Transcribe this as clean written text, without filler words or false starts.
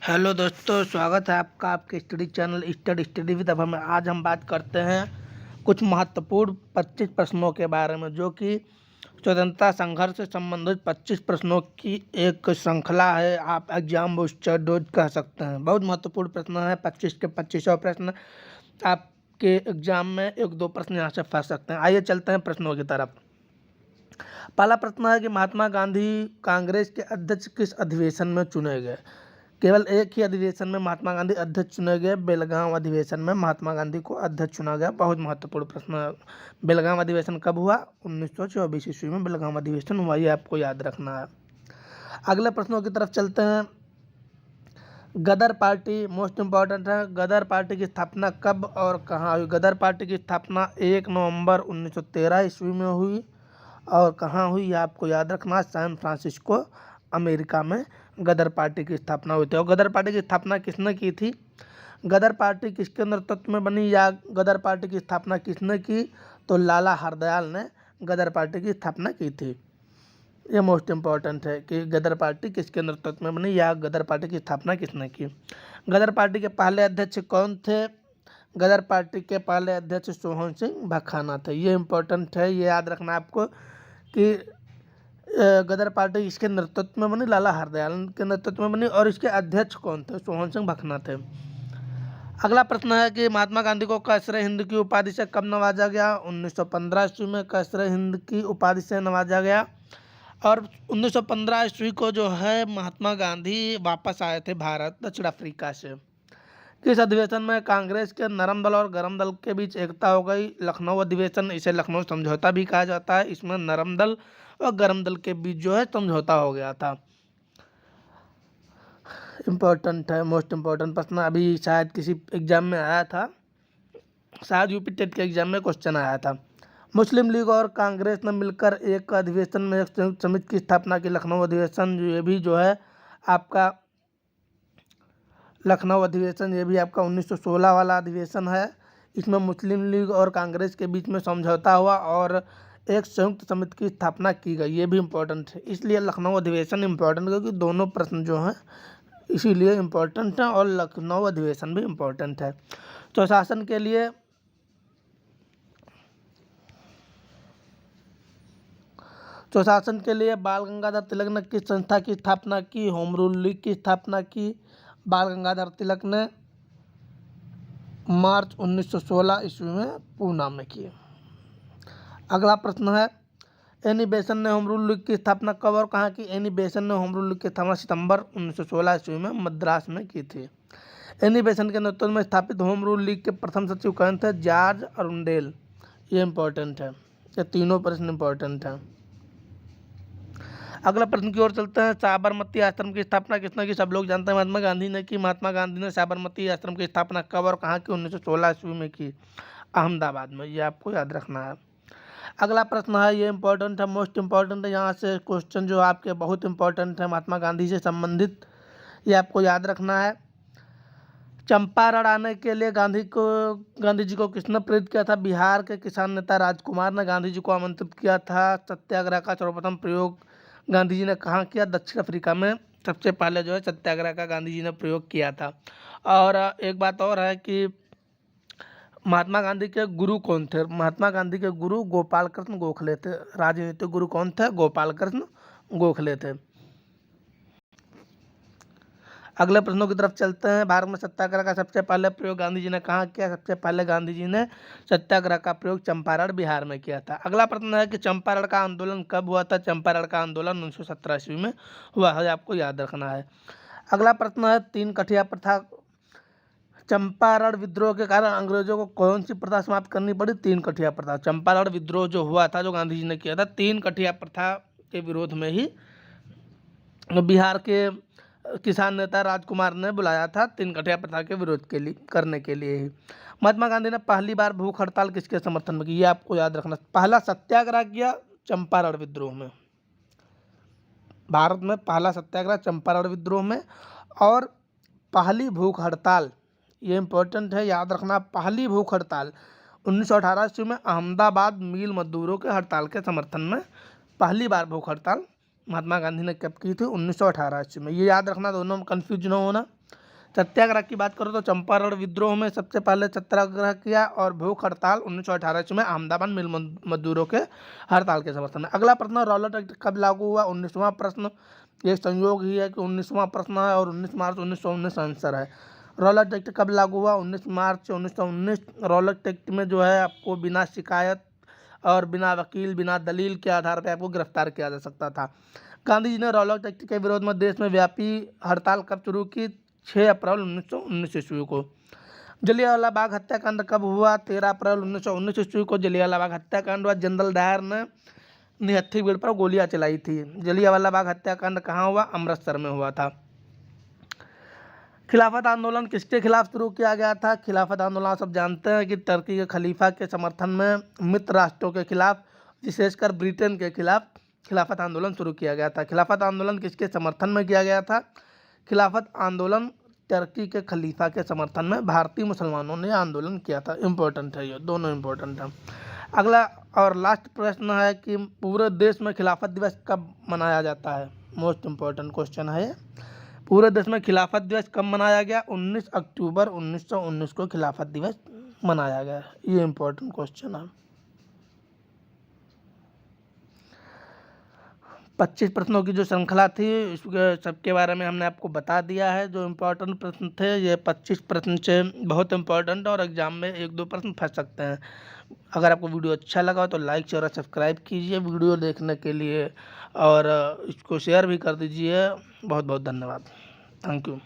Hello दोस्तों, स्वागत है आपका आपके स्टडी चैनल स्टडी विद अभय में। आज हम बात करते हैं कुछ महत्वपूर्ण 25 प्रश्नों के बारे में, जो कि स्वतंत्रता संघर्ष से संबंधित 25 प्रश्नों की एक श्रृंखला है। आप एग्जाम बूस्टर डोज कह सकते हैं। बहुत महत्वपूर्ण प्रश्न है, 25 के 25 प्रश्न आपके एग्जाम में एक दो प्रश्न यहाँ से फंस सकते हैं। आइए चलते हैं प्रश्नों की तरफ। पहला प्रश्न है कि महात्मा गांधी कांग्रेस के अध्यक्ष किस अधिवेशन में चुने गए। केवल एक ही अधिवेशन में महात्मा गांधी अध्यक्ष चुने गए। बेलगांव अधिवेशन में महात्मा गांधी को अध्यक्ष चुना गया। बहुत महत्वपूर्ण प्रश्न है। बेलगांव अधिवेशन कब हुआ? 1924 ईस्वी में बेलगांव अधिवेशन हुआ। ये आपको याद रखना है। अगले प्रश्नों की तरफ चलते हैं। गदर पार्टी मोस्ट इम्पॉर्टेंट है। गदर पार्टी की स्थापना कब और कहाँ हुई? गदर पार्टी की स्थापना 1 नवंबर 1913 ईस्वी में हुई। और कहाँ हुई ये आपको याद रखना है। सैन फ्रांसिस्को, अमेरिका में गदर पार्टी की स्थापना हुई थी। और गदर पार्टी की स्थापना किसने की थी? गदर पार्टी किसके नेतृत्व में बनी या गदर पार्टी की स्थापना किसने की? तो लाला हरदयाल ने गदर पार्टी की स्थापना की थी। ये मोस्ट इम्पॉर्टेंट है कि गदर पार्टी किसके नेतृत्व में बनी या गदर पार्टी की स्थापना किसने की। गदर पार्टी के पहले अध्यक्ष कौन थे? गदर पार्टी के पहले अध्यक्ष सोहन सिंह भखाना थे। ये इम्पोर्टेंट है, ये याद रखना आपको कि गदर पार्टी इसके नेतृत्व में बनी, लाला हरदयाल के नेतृत्व में बनी। और इसके अध्यक्ष कौन थे? सोहन सिंह भखना थे। अगला प्रश्न है कि महात्मा गांधी को कैसरे हिंद की उपाधि से कब नवाजा गया? 1915 ईस्वी में कैसरे हिंद की उपाधि से नवाजा गया। और 1915 ईस्वी को जो है महात्मा गांधी वापस आए थे भारत दक्षिण अफ्रीका से। किस अधिवेशन में कांग्रेस के नरम दल और गरम दल के बीच एकता हो गई? लखनऊ अधिवेशन, इसे लखनऊ समझौता भी कहा जाता है। इसमें नरम दल और गरम दल के बीच जो है समझौता हो गया था। इम्पोर्टेंट है, मोस्ट इम्पोर्टेंट प्रश्न। अभी शायद किसी एग्जाम में आया था, शायद यूपी टेट के एग्जाम में क्वेश्चन आया था। मुस्लिम लीग और कांग्रेस ने मिलकर एक अधिवेशन में एक संयुक्त समिति की स्थापना की, लखनऊ अधिवेशन। ये भी जो है आपका लखनऊ अधिवेशन, ये भी आपका 1916 वाला अधिवेशन है। इसमें मुस्लिम लीग और कांग्रेस के बीच में समझौता हुआ और एक संयुक्त समिति की स्थापना की गई। ये भी इम्पोर्टेंट है, इसलिए लखनऊ अधिवेशन इम्पोर्टेंट, क्योंकि दोनों प्रश्न जो हैं इसीलिए इम्पोर्टेंट हैं और लखनऊ अधिवेशन भी इम्पोर्टेंट है। तो शासन के लिए बाल गंगाधर तिलक ने किस संस्था की स्थापना की? होम रूल लीग की स्थापना की बाल गंगाधर तिलक ने मार्च 1916 ईस्वी में पूना में की। अगला प्रश्न है, एनी बेसन ने होम रूल लीग की स्थापना कब और कहाँ की? एनी बेसन ने होम रूल लीग की स्थापना सितंबर 1916 ईस्वी में मद्रास में की थी। एनी बेसन के नेतृत्व में स्थापित होम रूल लीग के प्रथम सचिव कौन थे? George Arundale. ये इम्पोर्टेंट है, ये तीनों प्रश्न इम्पोर्टेंट हैं। अगला प्रश्न की ओर चलते हैं। साबरमती आश्रम की स्थापना किसने की? सब लोग जानते हैं महात्मा गांधी ने की। महात्मा गांधी ने साबरमती आश्रम की स्थापना कब और कहाँ की? 1916 ईस्वी में की, अहमदाबाद में। ये आपको याद रखना है। अगला प्रश्न है, ये इंपॉर्टेंट है, मोस्ट इम्पॉर्टेंट है। यहाँ से क्वेश्चन जो आपके बहुत इंपॉर्टेंट है महात्मा गांधी से संबंधित, ये आपको याद रखना है। चंपारण आने के लिए गांधी जी को किसने प्रेरित किया था? बिहार के किसान नेता राजकुमार ने गांधी जी को आमंत्रित किया था। सत्याग्रह का सर्वप्रथम प्रयोग गांधी जी ने कहाँ किया? दक्षिण अफ्रीका में सबसे पहले जो है सत्याग्रह का गांधी जी ने प्रयोग किया था। और एक बात और है कि महात्मा गांधी के गुरु कौन थे? महात्मा गांधी के गुरु गोपाल कृष्ण गोखले थे। राजनीतिक गुरु कौन थे? गोपाल कृष्ण गोखले थे। अगले प्रश्नों की तरफ चलते हैं। भारत में सत्याग्रह का सबसे पहले प्रयोग गांधी जी ने कहाँ किया? सबसे पहले गांधी जी ने सत्याग्रह का प्रयोग चंपारण बिहार में किया था। अगला प्रश्न है कि चंपारण का आंदोलन कब हुआ था? चंपारण का आंदोलन 1917 ईस्वी में हुआ है, आपको याद रखना है। अगला प्रश्न है, तीन कठिया प्रथा। चंपारण विद्रोह के कारण अंग्रेजों को कौन सी प्रथा समाप्त करनी पड़ी? तीन कठिया प्रथा। चंपारण विद्रोह जो हुआ था, जो गांधी जी ने किया था, तीन कठिया प्रथा के विरोध में ही बिहार के किसान नेता राजकुमार ने बुलाया था, तीन कठिया प्रथा के विरोध के लिए करने के लिए ही। महात्मा गांधी ने पहली बार भूख हड़ताल किसके समर्थन में की? ये आपको याद रखना। पहला सत्याग्रह किया चंपारण विद्रोह में, भारत में पहला सत्याग्रह चंपारण विद्रोह में। और पहली भूख हड़ताल, ये इंपॉर्टेंट है, याद रखना। पहली भूख हड़ताल 1918 ईस्वी में अहमदाबाद मिल मजदूरों के हड़ताल के समर्थन में पहली बार भूख हड़ताल महात्मा गांधी ने कब की थी? 1918 ईस्वी में। ये याद रखना, दोनों में कन्फ्यूज न होना। सत्याग्रह की बात करो तो चंपारण विद्रोह में सबसे पहले सत्याग्रह किया और भूख हड़ताल 1918 ईस्वी में अहमदाबाद मिल मजदूरों के हड़ताल के समर्थन में। अगला प्रश्न, रॉलेट एक्ट कब लागू हुआ? 19वां प्रश्न। एक संयोग ही है कि 19वां प्रश्न है और 19 मार्च 1919 आंसर है। रॉलेट एक्ट कब लागू हुआ? 19 मार्च 1919। रॉलेट एक्ट में जो है आपको बिना शिकायत और बिना वकील, बिना दलील के आधार पर आपको गिरफ्तार किया जा सकता था। गांधी जी ने रॉलेट एक्ट के विरोध में देश में व्यापी हड़ताल कब शुरू की? 6 अप्रैल 1919 ईस्वी को। जलियांवाला बाग हत्याकांड कब हुआ? 13 अप्रैल 1919 ईस्वी को जलियांवाला बाग हत्याकांड हुआ। जनरल डायर ने निहत्थी भीड़ पर गोलियां चलाई थी। जलियांवाला बाग हत्याकांड कहाँ हुआ? अमृतसर में हुआ था। खिलाफत आंदोलन किसके खिलाफ शुरू किया गया था? खिलाफत आंदोलन आप सब जानते हैं कि टर्की के खलीफा के समर्थन में मित्र राष्ट्रों के खिलाफ, विशेषकर ब्रिटेन के खिलाफ खिलाफत आंदोलन शुरू किया गया था। खिलाफत आंदोलन किसके समर्थन में किया गया था? खिलाफत आंदोलन टर्की के खलीफा के समर्थन में भारतीय मुसलमानों ने आंदोलन किया था। इम्पोर्टेंट है, ये दोनों इम्पोर्टेंट है। अगला और लास्ट प्रश्न है कि पूरे देश में खिलाफत दिवस कब मनाया जाता है? मोस्ट इम्पोर्टेंट क्वेश्चन है ये। पूरे देश में खिलाफत दिवस कब मनाया गया? 19 अक्टूबर 1919 को खिलाफत दिवस मनाया गया। ये इम्पोर्टेंट क्वेश्चन है। 25 प्रश्नों की जो श्रृंखला थी इसके सबके बारे में हमने आपको बता दिया है। जो इम्पोर्टेंट प्रश्न थे ये 25 प्रश्न से बहुत इम्पोर्टेंट और एग्जाम में 1-2 प्रश्न फंस सकते हैं। अगर आपको वीडियो अच्छा लगा तो लाइक शेयर और सब्सक्राइब कीजिए वीडियो देखने के लिए, और इसको शेयर भी कर दीजिए। बहुत बहुत धन्यवाद। Thank you.